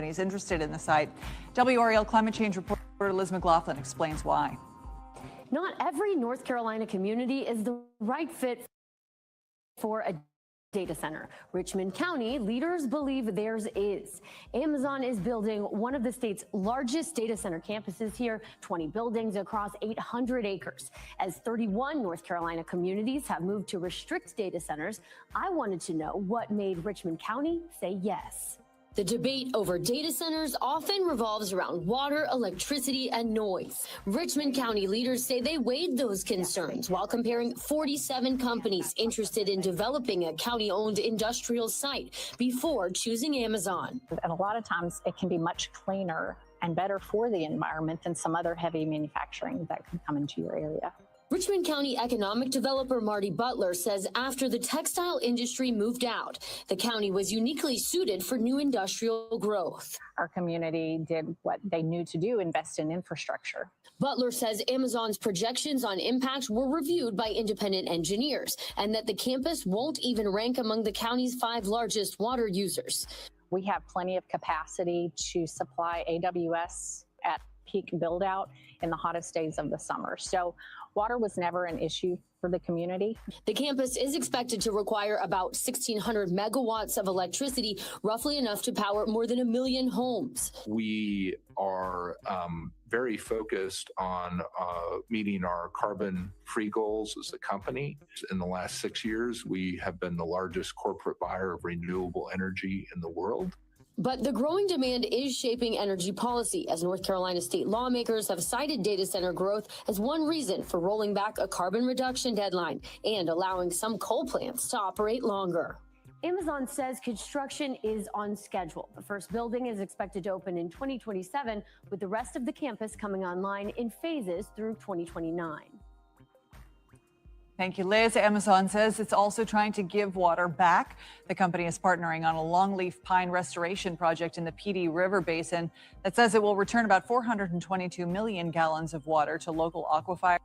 companies interested in the site. WRAL climate change reporter Liz McLaughlin explains why. Not every North Carolina community is the right fit for a data center. Richmond County leaders believe theirs is. Amazon is building one of the state's largest data center campuses here, 20 buildings across 800 acres. As 31 North Carolina communities have moved to restrict data centers, I wanted to know what made Richmond County say yes. The debate over data centers often revolves around water, electricity, and noise. Richmond County leaders say they weighed those concerns while comparing 47 companies interested in developing a county-owned industrial site before choosing Amazon. And a lot of times it can be much cleaner and better for the environment than some other heavy manufacturing that could come into your area. Richmond County economic developer Marty Butler says after the textile industry moved out, the county was uniquely suited for new industrial growth. Our community did what they knew to do, invest in infrastructure. Butler says Amazon's projections on impact were reviewed by independent engineers and that the campus won't even rank among the county's 5 largest water users. We have plenty of capacity to supply AWS at peak build out in the hottest days of the summer. So water was never an issue for the community. The campus is expected to require about 1,600 megawatts of electricity, roughly enough to power more than 1 million homes. We are very focused on meeting our carbon-free goals as a company. In the last 6 years, we have been the largest corporate buyer of renewable energy in the world. But the growing demand is shaping energy policy, as North Carolina state lawmakers have cited data center growth as one reason for rolling back a carbon reduction deadline and allowing some coal plants to operate longer. Amazon says construction is on schedule. The first building is expected to open in 2027, with the rest of the campus coming online in phases through 2029. Thank you, Liz. Amazon says it's also trying to give water back. The company is partnering on a longleaf pine restoration project in the PD River Basin that says it will return about 422 million gallons of water to local aquifers.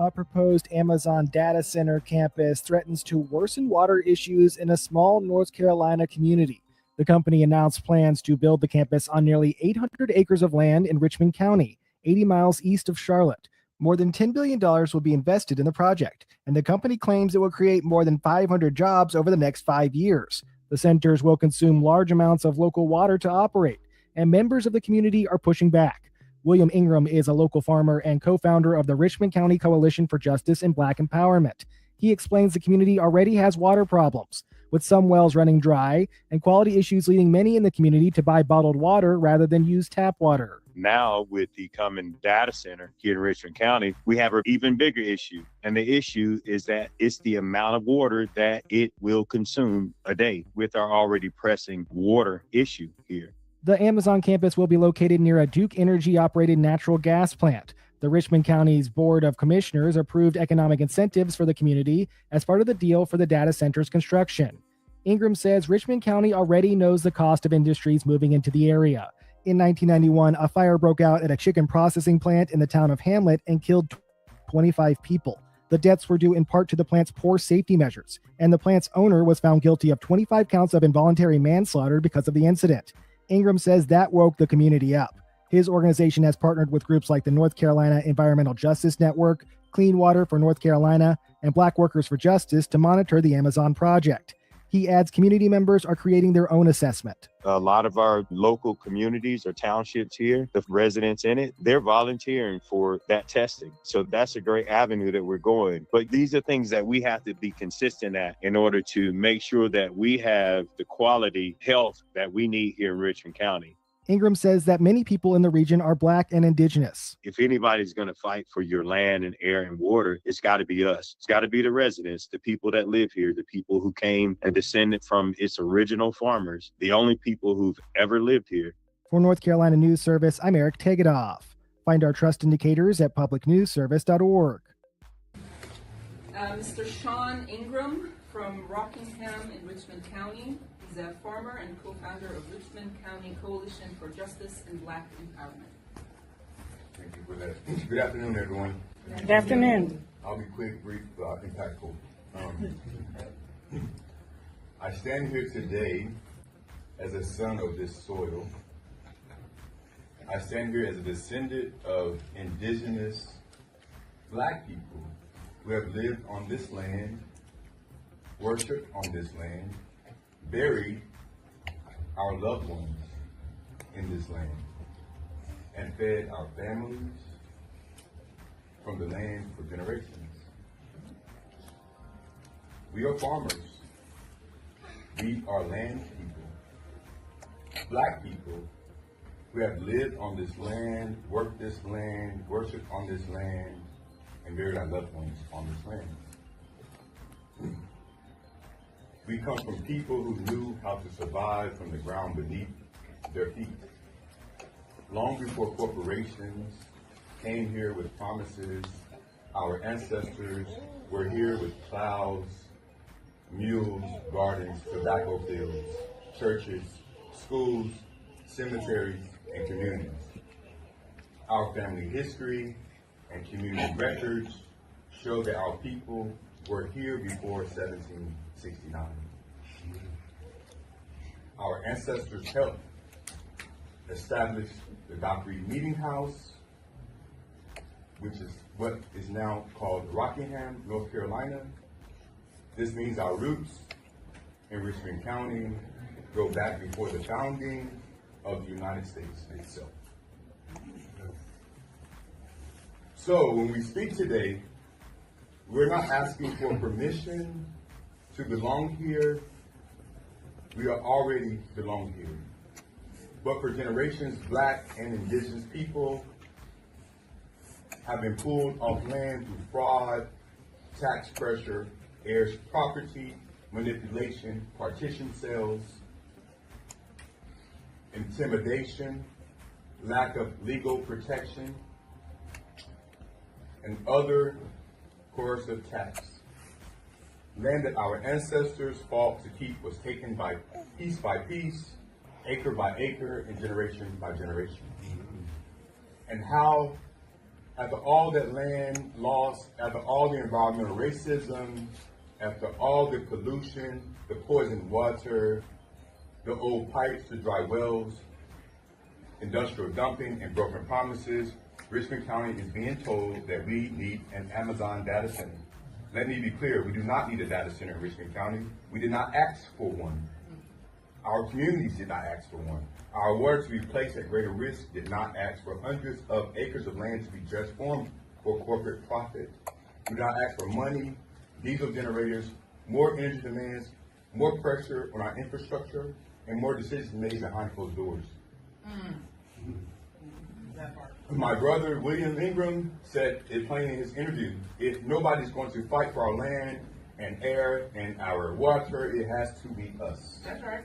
A proposed Amazon data center campus threatens to worsen water issues in a small North Carolina community. The company announced plans to build the campus on nearly 800 acres of land in Richmond County, 80 miles east of Charlotte. More than $10 billion will be invested in the project, and the company claims it will create more than 500 jobs over the next 5 years. The centers will consume large amounts of local water to operate, and members of the community are pushing back. William Ingram is a local farmer and co-founder of the Richmond County Coalition for Justice and Black Empowerment. He explains the community already has water problems, with some wells running dry and quality issues leading many in the community to buy bottled water rather than use tap water. Now, with the coming data center here in Richmond County, we have an even bigger issue. And the issue is that it's the amount of water that it will consume a day with our already pressing water issue here. The Amazon campus will be located near a Duke Energy-operated natural gas plant. The Richmond County's Board of Commissioners approved economic incentives for the community as part of the deal for the data center's construction. Ingram says Richmond County already knows the cost of industries moving into the area. In 1991, a fire broke out at a chicken processing plant in the town of Hamlet and killed 25 people. The deaths were due in part to the plant's poor safety measures, and the plant's owner was found guilty of 25 counts of involuntary manslaughter because of the incident. Ingram says that woke the community up. His organization has partnered with groups like the North Carolina Environmental Justice Network, Clean Water for North Carolina, and Black Workers for Justice to monitor the Amazon project. He adds community members are creating their own assessment. A lot of our local communities or townships here, the residents in it, they're volunteering for that testing. So that's a great avenue that we're going. But these are things that we have to be consistent at in order to make sure that we have the quality health that we need here in Richmond County. Ingram says that many people in the region are Black and Indigenous. If anybody's going to fight for your land and air and water, it's got to be us. It's got to be the residents, the people that live here, the people who came and descended from its original farmers, the only people who've ever lived here. For North Carolina News Service, I'm Eric Tegedoff. Find our trust indicators at publicnewsservice.org. Mr. Sean Ingram from Rockingham in Richmond County. He's a farmer and co-founder of Richmond County Coalition for Justice and Black Empowerment. Thank you for that. Good afternoon, everyone. Good afternoon. I'll be quick, brief, impactful. I stand here today as a son of this soil. I stand here as a descendant of indigenous Black people who have lived on this land, worshiped on this land, buried our loved ones in this land, and fed our families from the land for generations. We are farmers. We are land people, Black people who have lived on this land, worked this land, worshiped on this land, and buried our loved ones on this land. We come from people who knew how to survive from the ground beneath their feet. Long before corporations came here with promises, our ancestors were here with plows, mules, gardens, tobacco fields, churches, schools, cemeteries, and communities. Our family history and community records show that our people were here before 1769. Our ancestors helped establish the Dockery Meeting House, which is what is now called Rockingham, North Carolina. This means our roots in Richmond County go back before the founding of the United States itself. So when we speak today, we're not asking for permission to belong here. We are already belong here. But for generations, Black and indigenous people have been pulled off land through fraud, tax pressure, heirs property, manipulation, partition sales, intimidation, lack of legal protection, and other coercive tax. Land that our ancestors fought to keep was taken by piece, acre by acre, and generation by generation. And how, after all that land lost, after all the environmental racism, after all the pollution, the poisoned water, the old pipes, the dry wells, industrial dumping, and broken promises, Richmond County is being told that we need an Amazon data center. Let me be clear, we do not need a data center in Richmond County. We did not ask for one. Our communities did not ask for one. Our water to be placed at greater risk did not ask for hundreds of acres of land to be transformed for corporate profit. We did not ask for money, diesel generators, more energy demands, more pressure on our infrastructure, and more decisions made behind closed doors. My brother, William Ingram, said it plainly in his interview, if nobody's going to fight for our land and air and our water, it has to be us. That's right.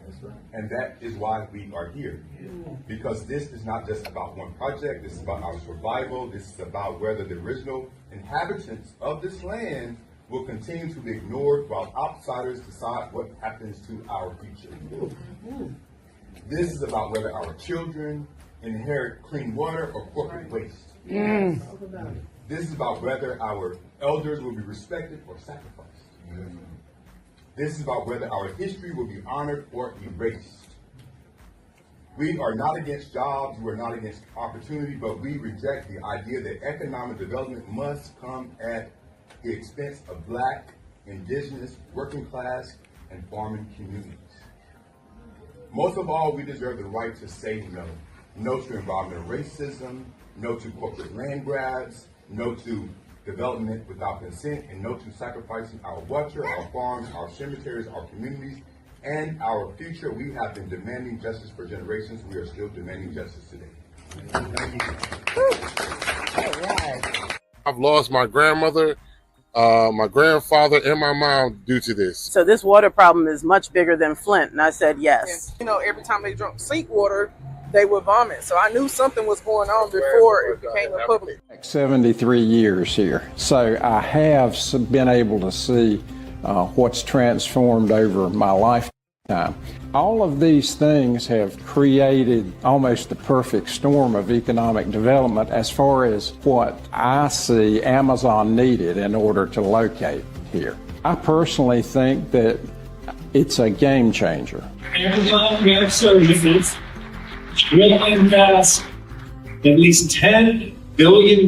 And that is why we are here. Because this is not just about one project, this is about our survival, this is about whether the original inhabitants of this land will continue to be ignored while outsiders decide what happens to our future. This is about whether our children inherit clean water or corporate waste. This is about whether our elders will be respected or sacrificed. This is about whether our history will be honored or erased. We are not against jobs, we are not against opportunity, but we reject the idea that economic development must come at the expense of Black, indigenous, working class, and farming communities. Most of all, we deserve the right to say no. No to environmental racism, no to corporate land grabs, no to development without consent, and no to sacrificing our water, our farms, our cemeteries, our communities, and our future. We have been demanding justice for generations. We are still demanding justice today. Thank you. All right. I've lost my grandmother, my grandfather, and my mom due to this. So this water problem is much bigger than Flint, and I said yes. You know, every time they drank seawater, they would vomit. So I knew something was going on before it became a public. 73 years here. So I have been able to see what's transformed over my life. time. All of these things have created almost the perfect storm of economic development as far as what I see Amazon needed in order to locate here. I personally think that it's a game changer. Amazon Web Services will invest at least $10 billion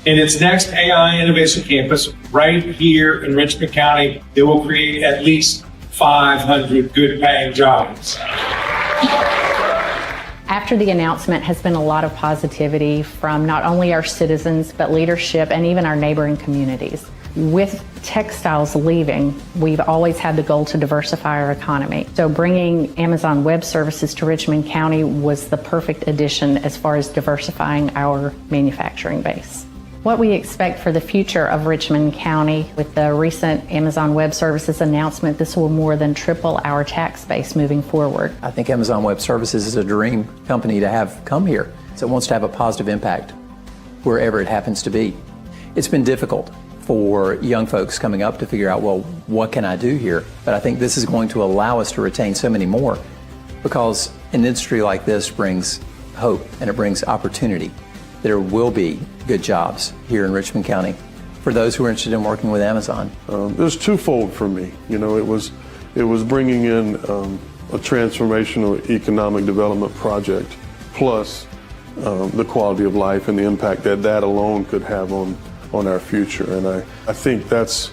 in its next AI Innovation Campus right here in Richmond County. It will create at least 500 good-paying jobs. After the announcement has been a lot of positivity from not only our citizens, but leadership and even our neighboring communities. With textiles leaving, we've always had the goal to diversify our economy. So bringing Amazon Web Services to Richmond County was the perfect addition as far as diversifying our manufacturing base. What we expect for the future of Richmond County with the recent Amazon Web Services announcement, this will more than triple our tax base moving forward. I think Amazon Web Services is a dream company to have come here. So it wants to have a positive impact wherever it happens to be. It's been difficult for young folks coming up to figure out, well, what can I do here? But I think this is going to allow us to retain so many more, because an industry like this brings hope and it brings opportunity. There will be good jobs here in Richmond County for those who are interested in working with Amazon. It was twofold for me. You know, it was bringing in a transformational economic development project, plus the quality of life and the impact that that alone could have on our future. And I think that's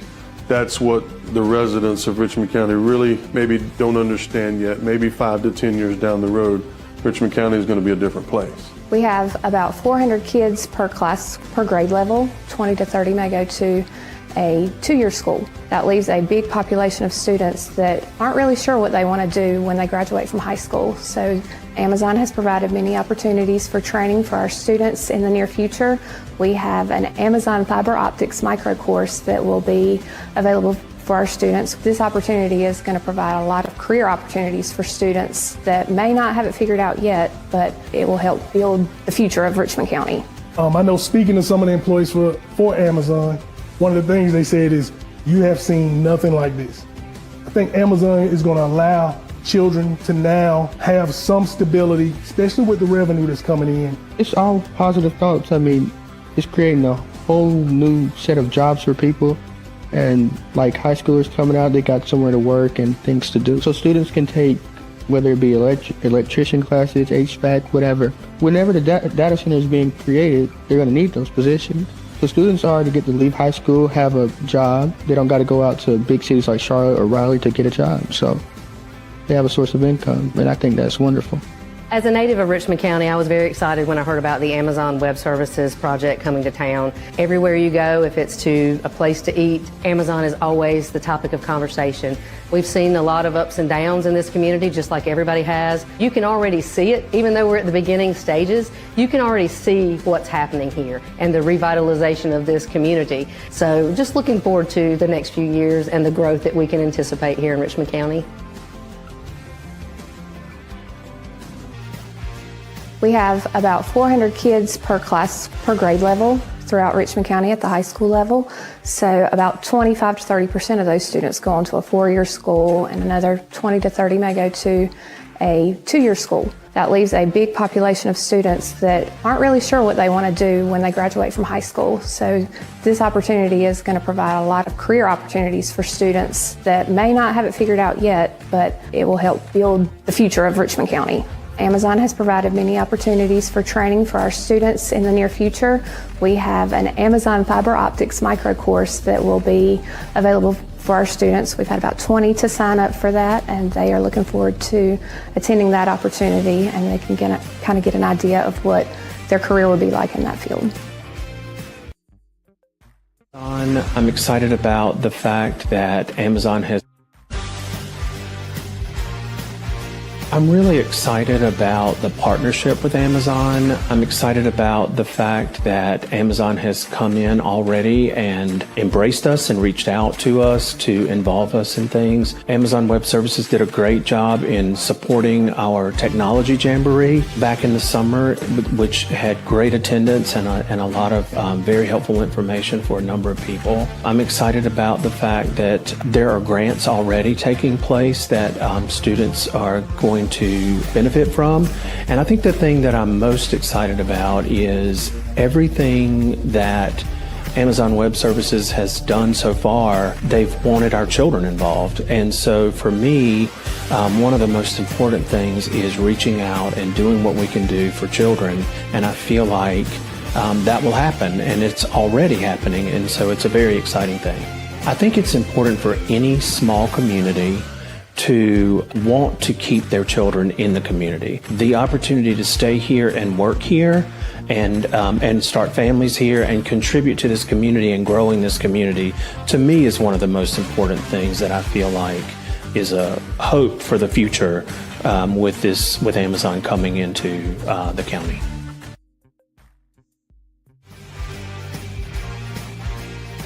what the residents of Richmond County really maybe don't understand yet. Maybe 5 to 10 years down the road, Richmond County is going to be a different place. We have about 400 kids per class, per grade level. 20 to 30 may go to a 2-year school. That leaves a big population of students that aren't really sure what they want to do when they graduate from high school. So Amazon has provided many opportunities for training for our students in the near future. We have an Amazon fiber optics micro course that will be available for our students. This opportunity is going to provide a lot of career opportunities for students that may not have it figured out yet, but it will help build the future of Richmond County. I know, speaking to some of the employees for Amazon, one of the things they said is, you have seen nothing like this. I think Amazon is going to allow children to now have some stability, especially with the revenue that's coming in. It's all positive thoughts. I mean, it's creating a whole new set of jobs for people. And like high schoolers coming out, they got somewhere to work and things to do. So students can take, whether it be electrician classes, HVAC, whatever. Whenever the data center is being created, they're going to need those positions. So students already get to leave high school, have a job. They don't got to go out to big cities like Charlotte or Raleigh to get a job. So they have a source of income, and I think that's wonderful. As a native of Richmond County, I was very excited when I heard about the Amazon Web Services project coming to town. Everywhere you go, if it's to a place to eat, Amazon is always the topic of conversation. We've seen a lot of ups and downs in this community, just like everybody has. You can already see it, even though we're at the beginning stages, you can already see what's happening here and the revitalization of this community. So just looking forward to the next few years and the growth that we can anticipate here in Richmond County. We have about 400 kids per class, per grade level throughout Richmond County at the high school level. So about 25 to 30% of those students go on to a 4-year school, and another 20 to 30 may go to a 2-year school. That leaves a big population of students that aren't really sure what they want to do when they graduate from high school. So this opportunity is going to provide a lot of career opportunities for students that may not have it figured out yet, but it will help build the future of Richmond County. Amazon has provided many opportunities for training for our students in the near future. We have an Amazon fiber optics micro course that will be available for our students. We've had about 20 to sign up for that, and they are looking forward to attending that opportunity, and they can kind of get an idea of what their career will be like in that field. I'm excited about the fact that Amazon has I'm really excited about the partnership with Amazon. I'm excited about the fact that Amazon has come in already and embraced us and reached out to us to involve us in things. Amazon Web Services did a great job in supporting our technology jamboree back in the summer, which had great attendance and a lot of very helpful information for a number of people. I'm excited about the fact that there are grants already taking place that students are going to benefit from. And I think the thing that I'm most excited about is everything that Amazon Web Services has done so far. They've wanted our children involved. And so for me, one of the most important things is reaching out and doing what we can do for children. And I feel like that will happen, and it's already happening. And so it's a very exciting thing. I think it's important for any small community to want to keep their children in the community. The opportunity to stay here and work here and start families here and contribute to this community and growing this community, to me, is one of the most important things that I feel like is a hope for the future with Amazon coming into the county.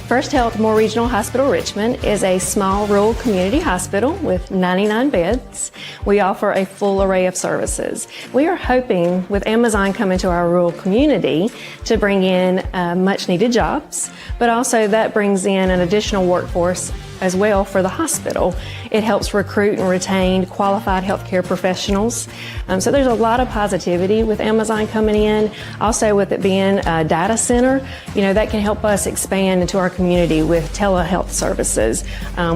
First Health Moore Regional Hospital Richmond is a small rural community hospital with 99 beds. We offer a full array of services. We are hoping with Amazon coming to our rural community to bring in much needed jobs, but also that brings in an additional workforce as well for the hospital. It helps recruit and retain qualified healthcare professionals. So there's a lot of positivity with Amazon coming in. Also with it being a data center, that can help us expand into our community with telehealth services,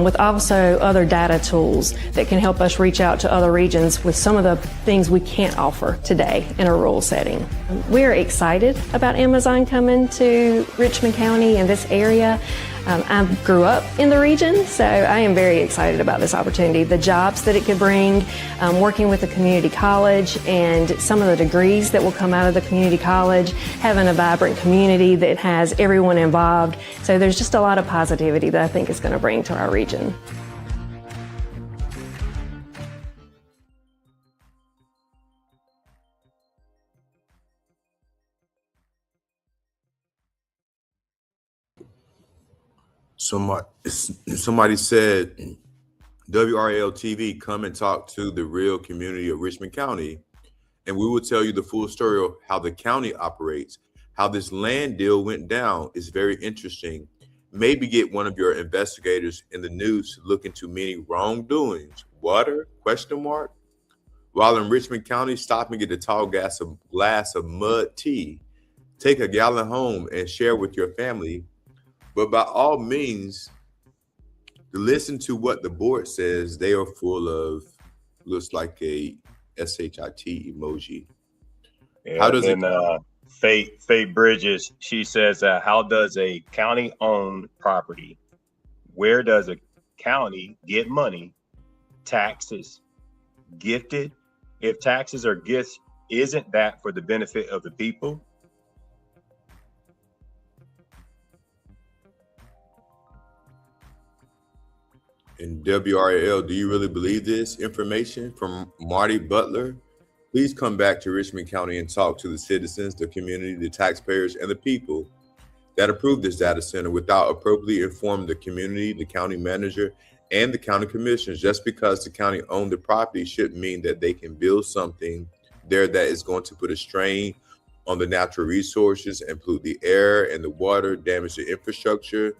with also other data tools that can help us reach out to other regions with some of the things we can't offer today in a rural setting. We're excited about Amazon coming to Richmond County and this area. I grew up in the region, so I am very excited about this opportunity. The jobs that it could bring, working with the community college and some of the degrees that will come out of the community college, having a vibrant community that has everyone involved. So there's just a lot of positivity that I think is going to bring to our region. Somebody said, WRL TV, come and talk to the real community of Richmond County, and we will tell you the full story of how the county operates, how this land deal went down. Is very interesting. Maybe get one of your investigators in the news to look into many wrongdoings. Water? ? While in Richmond County, stop and get a tall glass of mud tea. Take a gallon home and share with your family. But by all means, listen to what the board says. They are full of, looks like a SHIT emoji. Yeah, how does Faye Bridges, she says, how does a county-owned property, where does a county get money, taxes, gifted? If taxes are gifts, isn't that for the benefit of the people? And WRL, do you really believe this information? From Marty Butler, please come back to Richmond County and talk to the citizens, the community, the taxpayers, and the people that approved this data center without appropriately informing the community, the county manager, and the county commissioners. Just because the county owned the property shouldn't mean that they can build something there that is going to put a strain on the natural resources and pollute the air and the water, damage the infrastructure,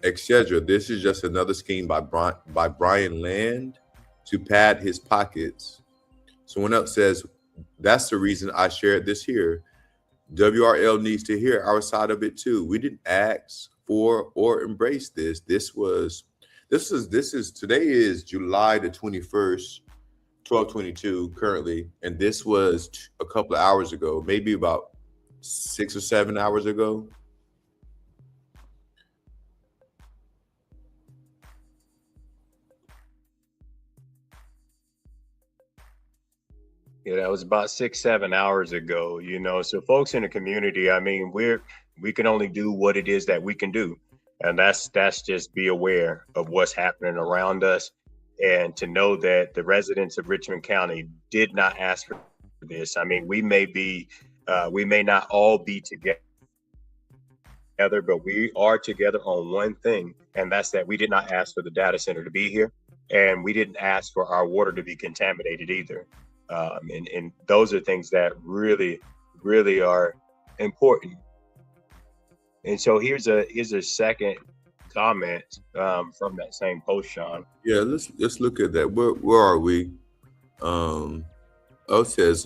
etc. This is just another scheme by Brian Land to pad his pockets. Someone else says, that's the reason I shared this here. WRL needs to hear our side of it too. We didn't ask for or embrace this. Today is July the 21st, 12:22 currently, and this was a couple of hours ago, maybe about 6 or 7 hours ago. Yeah, that was about 6-7 hours ago, so folks in the community, I mean, we can only do what it is that we can do. And that's just be aware of what's happening around us. And to know that the residents of Richmond County did not ask for this. I mean, we may not all be together, but we are together on one thing, and that's that we did not ask for the data center to be here, and we didn't ask for our water to be contaminated either. And those are things that really, really are important. And so here's a second comment from that same post, Sean. Yeah, let's look at that. Where are we? O says,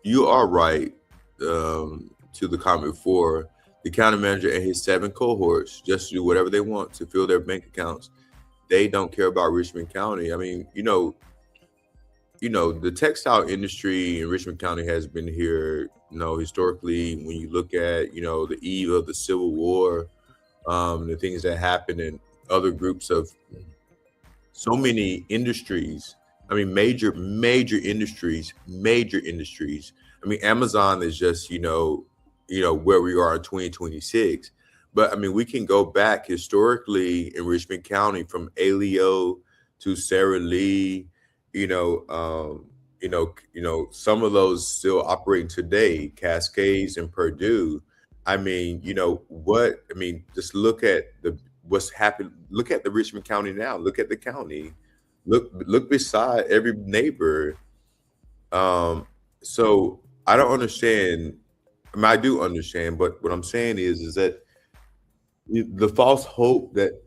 you are right. To the comment before, the county manager and his 7 cohorts just do whatever they want to fill their bank accounts. They don't care about Richmond County. I mean, you know, the textile industry in Richmond County has been here, historically. When you look at, the eve of the Civil War, the things that happened in other groups of so many industries. I mean, major industries. I mean, Amazon is just, where we are in 2026. But I mean, we can go back historically in Richmond County from Aleo to Sara Lee, some of those still operating today, Cascades and Purdue. I mean, just look at what's happened. Look at the Richmond County now. Look at the county. Look beside every neighbor. So I don't understand. I mean, I do understand, but what I'm saying is that the false hope that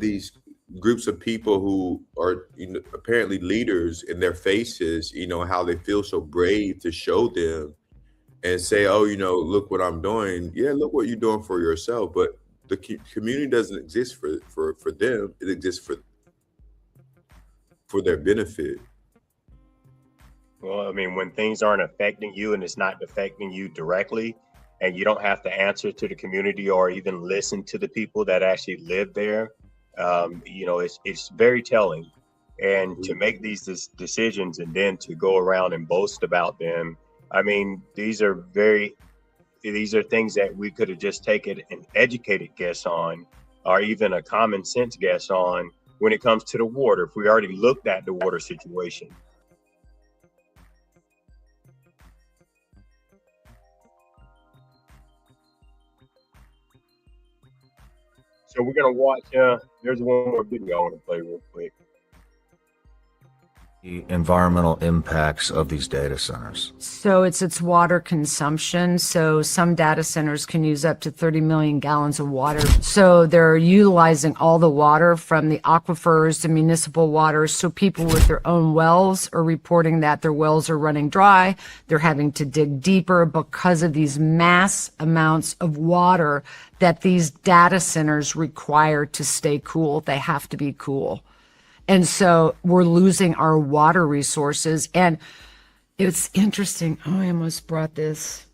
these groups of people who are apparently leaders in their faces, how they feel so brave to show them and say, oh, look what I'm doing. Yeah, look what you're doing for yourself. But the community doesn't exist for them. It exists for their benefit. Well, I mean, when things aren't affecting you and it's not affecting you directly, and you don't have to answer to the community or even listen to the people that actually live there, it's very telling. And to make these decisions and then to go around and boast about them, I mean, these are things that we could have just taken an educated guess on, or even a common sense guess on when it comes to the water, if we already looked at the water situation. So we're going to watch, there's one more video I want to play real quick. The environmental impacts of these data centers. So it's water consumption. So some data centers can use up to 30 million gallons of water. So they're utilizing all the water from the aquifers to municipal water. So people with their own wells are reporting that their wells are running dry. They're having to dig deeper because of these mass amounts of water that these data centers require to stay cool. They have to be cool. And so we're losing our water resources. And it's interesting. Oh, I almost brought this.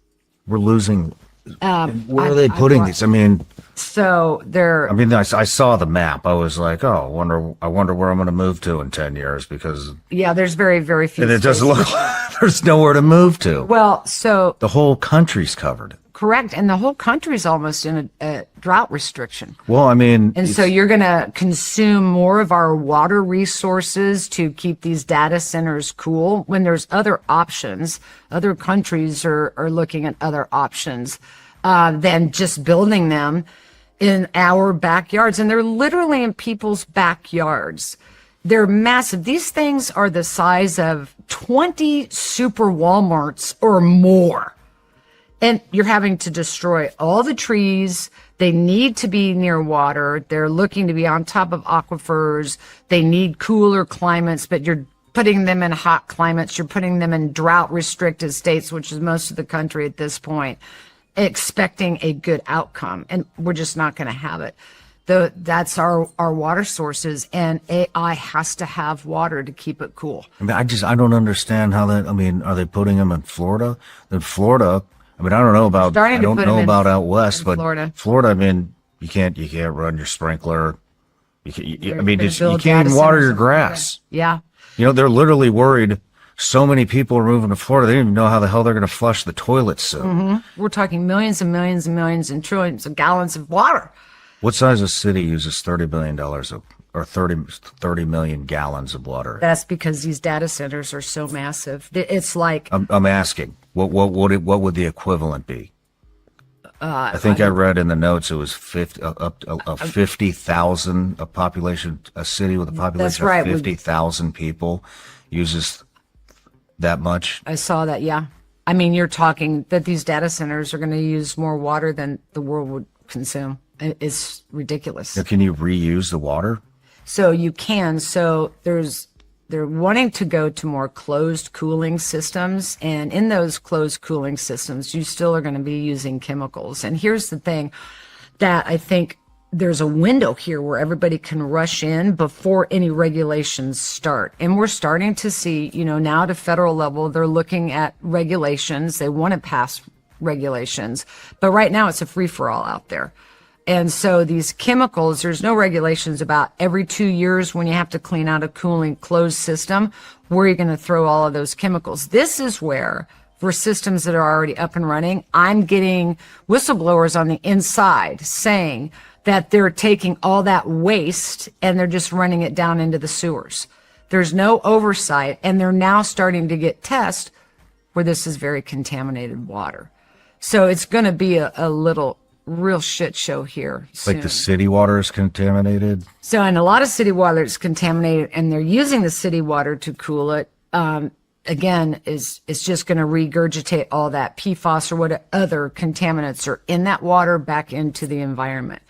We're losing. Where are they putting these? I mean, so they're. I mean, I saw the map. I was like, oh, I wonder where I'm going to move to in 10 years because. Yeah, there's very, very few. And it doesn't look like there's nowhere to move to. Well, so. The whole country's covered. Correct. And the whole country's almost in a drought restriction. Well, I mean. And so you're going to consume more of our water resources to keep these data centers cool when there's other options. Other countries are looking at other options than just building them in our backyards. And they're literally in people's backyards. They're massive. These things are the size of 20 super Walmarts or more. And you're having to destroy all the trees. They need to be near water. They're looking to be on top of aquifers. They need cooler climates, but you're putting them in hot climates. You're putting them in drought restricted states, which is most of the country at this point, expecting a good outcome. And we're just not going to have it. That's our water sources, and AI has to have water to keep it cool. I mean, I don't understand how that, I mean, are they putting them in Florida? In Florida, I mean, I don't know about out west, but Florida, I mean, you can't run your sprinkler. You can't even water your grass. Yeah. They're literally worried. So many people are moving to Florida. They don't even know how the hell they're going to flush the toilets soon. Mm-hmm. We're talking millions and millions and millions and trillions of gallons of water. What size of city uses $30 billion of or 30 million gallons of water. That's because these data centers are so massive. It's like I'm asking, what would the equivalent be? I think I read in the notes it was 50,000 a population, a city with a population of 50,000 people uses that much. I saw that, yeah. I mean, you're talking that these data centers are going to use more water than the world would consume. It's ridiculous. Now, can you reuse the water? So you can. So they're wanting to go to more closed cooling systems. And in those closed cooling systems, you still are going to be using chemicals. And here's the thing that I think there's a window here where everybody can rush in before any regulations start. And we're starting to see, now at a federal level, they're looking at regulations. They want to pass regulations. But right now it's a free-for-all out there. And so these chemicals, there's no regulations about every 2 years when you have to clean out a cooling closed system, where you're going to throw all of those chemicals. This is where, for systems that are already up and running, I'm getting whistleblowers on the inside saying that they're taking all that waste and they're just running it down into the sewers. There's no oversight, and they're now starting to get tests where this is very contaminated water. So it's going to be a little real shit show here soon. Like the city water is contaminated? So, and a lot of city water is contaminated, and they're using the city water to cool it. Again, it's just going to regurgitate all that PFAS or what other contaminants are in that water back into the environment.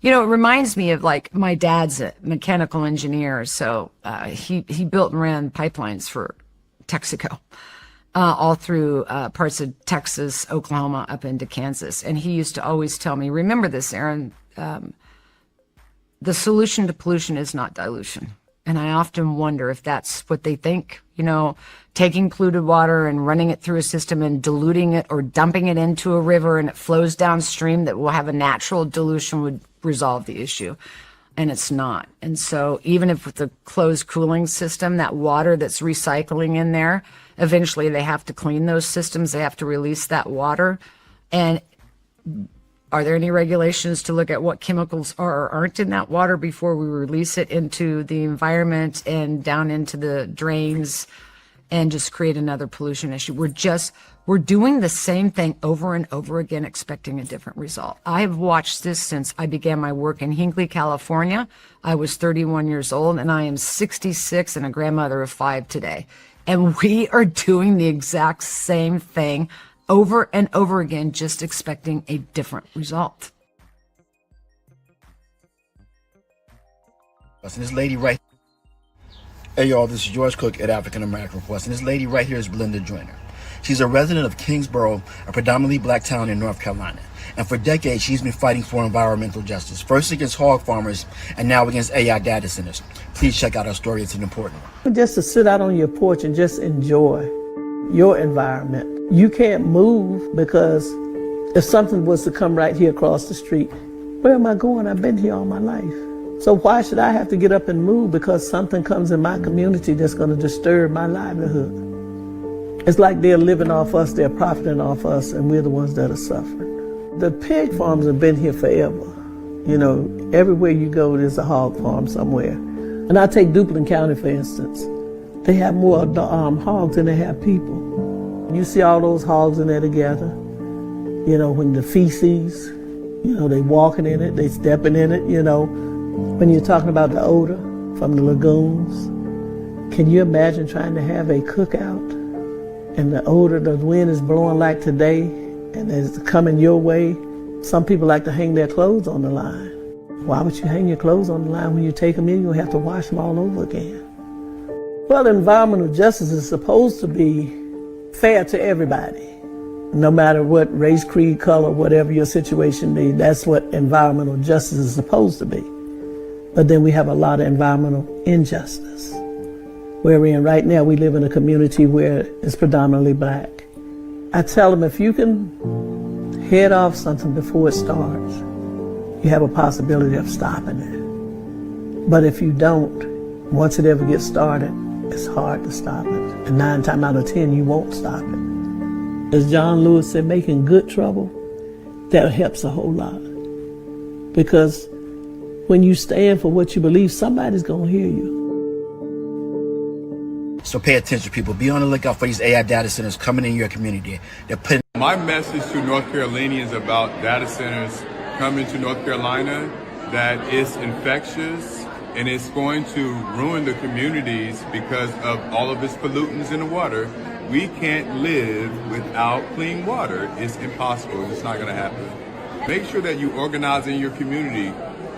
It reminds me of, like, my dad's a mechanical engineer, so he built and ran pipelines for Texaco. All through parts of Texas, Oklahoma, up into Kansas. And he used to always tell me, remember this, Aaron, the solution to pollution is not dilution. And I often wonder if that's what they think, taking polluted water and running it through a system and diluting it or dumping it into a river and it flows downstream that will have a natural dilution would resolve the issue. And it's not. And so even if with the closed cooling system, that water that's recycling in there, eventually they have to clean those systems. They have to release that water. And are there any regulations to look at what chemicals are or aren't in that water before we release it into the environment and down into the drains and just create another pollution issue? We're doing the same thing over and over again, expecting a different result. I've watched this since I began my work in Hinckley, California. I was 31 years old, and I am 66 and a grandmother of 5 today. And we are doing the exact same thing over and over again, just expecting a different result. This lady right. Hey y'all, this is George Cook at African American Request, and this lady right here is Belinda Joyner. She's a resident of Kingsborough, a predominantly black town in North Carolina. And for decades, she's been fighting for environmental justice, first against hog farmers and now against AI data centers. Please check out our story. It's an important one. Just to sit out on your porch and just enjoy your environment. You can't move because if something was to come right here across the street, where am I going? I've been here all my life. So why should I have to get up and move because something comes in my community that's going to disturb my livelihood? It's like they're living off us, they're profiting off us, and we're the ones that are suffering. The pig farms have been here forever. Everywhere you go, there's a hog farm somewhere. And I take Duplin County, for instance. They have more hogs than they have people. You see all those hogs in there together. When the feces, they walking in it, they stepping in it, When you're talking about the odor from the lagoons, can you imagine trying to have a cookout and the odor, the wind is blowing like today and it's coming your way? Some people like to hang their clothes on the line. Why would you hang your clothes on the line when you take them in? You'll have to wash them all over again. Well, environmental justice is supposed to be fair to everybody, no matter what race, creed, color, whatever your situation may be. That's what environmental justice is supposed to be. But then we have a lot of environmental injustice. Where we're in right now, we live in a community where it's predominantly black. I tell them, if you can head off something before it starts, you have a possibility of stopping it. But if you don't, once it ever gets started, it's hard to stop it. And 9 times out of 10, you won't stop it. As John Lewis said, making good trouble, that helps a whole lot. Because When you stand for what you believe, somebody's going to hear you. So pay attention, people. Be on the lookout for these AI data centers coming in your community. They're putting. My message to North Carolinians about data centers coming to North Carolina, that it's infectious and it's going to ruin the communities because of all of its pollutants in the water. We can't live without clean water. It's impossible. It's not going to happen. Make sure that you organize in your community.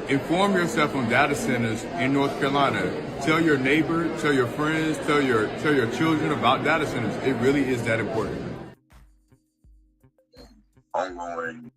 Inform yourself on data centers in North Carolina. Tell your neighbor, tell your friends, tell your children about data centers. It really is that important. Ongoing